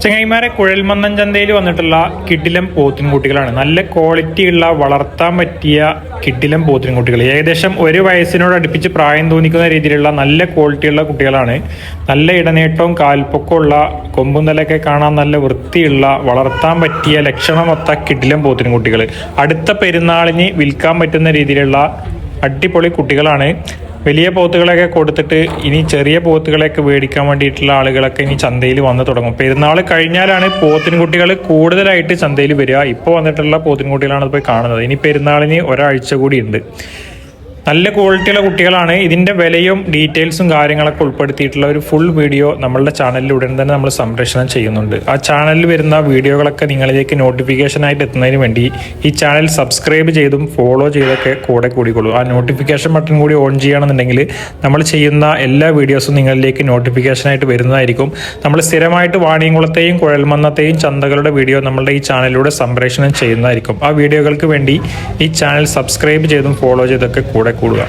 ചങ്ങായിമാരെ, കുഴൽമന്ദം ചന്തയിൽ വന്നിട്ടുള്ള കിടിലം പോത്തിൻകുട്ടികളാണ്. നല്ല ക്വാളിറ്റി ഉള്ള വളർത്താൻ പറ്റിയ കിടിലം പോത്തിൻകുട്ടികൾ. ഏകദേശം ഒരു വയസ്സിനോട് അടുപ്പിച്ച് പ്രായം തോന്നിക്കുന്ന രീതിയിലുള്ള നല്ല ക്വാളിറ്റിയുള്ള കുട്ടികളാണ്. നല്ല ഇടനേട്ടവും കാൽപ്പൊക്കമുള്ള കൊമ്പും തലയൊക്കെ കാണാൻ നല്ല വൃത്തിയുള്ള വളർത്താൻ പറ്റിയ ലക്ഷണമൊത്ത കിടിലം പോത്തിൻകുട്ടികൾ. അടുത്ത പെരുന്നാളിന് വിൽക്കാൻ പറ്റുന്ന രീതിയിലുള്ള അടിപൊളി കുട്ടികളാണ്. വലിയ പോത്തുകളെയൊക്കെ കൊടുത്തിട്ട് ഇനി ചെറിയ പോത്തുകളെയൊക്കെ മേടിക്കാൻ വേണ്ടിയിട്ടുള്ള ആളുകളൊക്കെ ഇനി ചന്തയിൽ വന്ന് തുടങ്ങും. പെരുന്നാൾ കഴിഞ്ഞാലാണ് പോത്തിൻകുട്ടികൾ കൂടുതലായിട്ട് ചന്തയിൽ വരിക. ഇപ്പോൾ വന്നിട്ടുള്ള പോത്തിൻകുട്ടികളാണ് പോയി കാണുന്നത്. ഇനി പെരുന്നാളിന് ഒരാഴ്ച കൂടി ഉണ്ട്. നല്ല ക്വാളിറ്റിയുള്ള കുട്ടികളാണ്. ഇതിൻ്റെ വിലയും ഡീറ്റെയിൽസും കാര്യങ്ങളൊക്കെ ഉൾപ്പെടുത്തിയിട്ടുള്ള ഒരു ഫുൾ വീഡിയോ നമ്മളുടെ ചാനലിൽ ഉടൻ തന്നെ നമ്മൾ സംപ്രേഷണം ചെയ്യുന്നുണ്ട്. ആ ചാനലിൽ വരുന്ന വീഡിയോകളൊക്കെ നിങ്ങളിലേക്ക് നോട്ടിഫിക്കേഷനായിട്ട് എത്തുന്നതിന് വേണ്ടി ഈ ചാനൽ സബ്സ്ക്രൈബ് ചെയ്തും ഫോളോ ചെയ്തൊക്കെ കൂടെ കൂടിക്കൊള്ളൂ. ആ നോട്ടിഫിക്കേഷൻ ബട്ടൺ കൂടി ഓൺ ചെയ്യുകയാണെന്നുണ്ടെങ്കിൽ നമ്മൾ ചെയ്യുന്ന എല്ലാ വീഡിയോസും നിങ്ങളിലേക്ക് നോട്ടിഫിക്കേഷനായിട്ട് വരുന്നതായിരിക്കും. നമ്മൾ സ്ഥിരമായിട്ട് വാണിയംകുളത്തെയും കുഴൽമന്നത്തെയും ചന്തകളുടെ വീഡിയോ നമ്മളുടെ ഈ ചാനലിലൂടെ സംപ്രേഷണം ചെയ്യുന്നതായിരിക്കും. ആ വീഡിയോകൾക്ക് വേണ്ടി ഈ ചാനൽ സബ്സ്ക്രൈബ് ചെയ്തും ഫോളോ ചെയ്തൊക്കെ കൂടെ കൂടുക.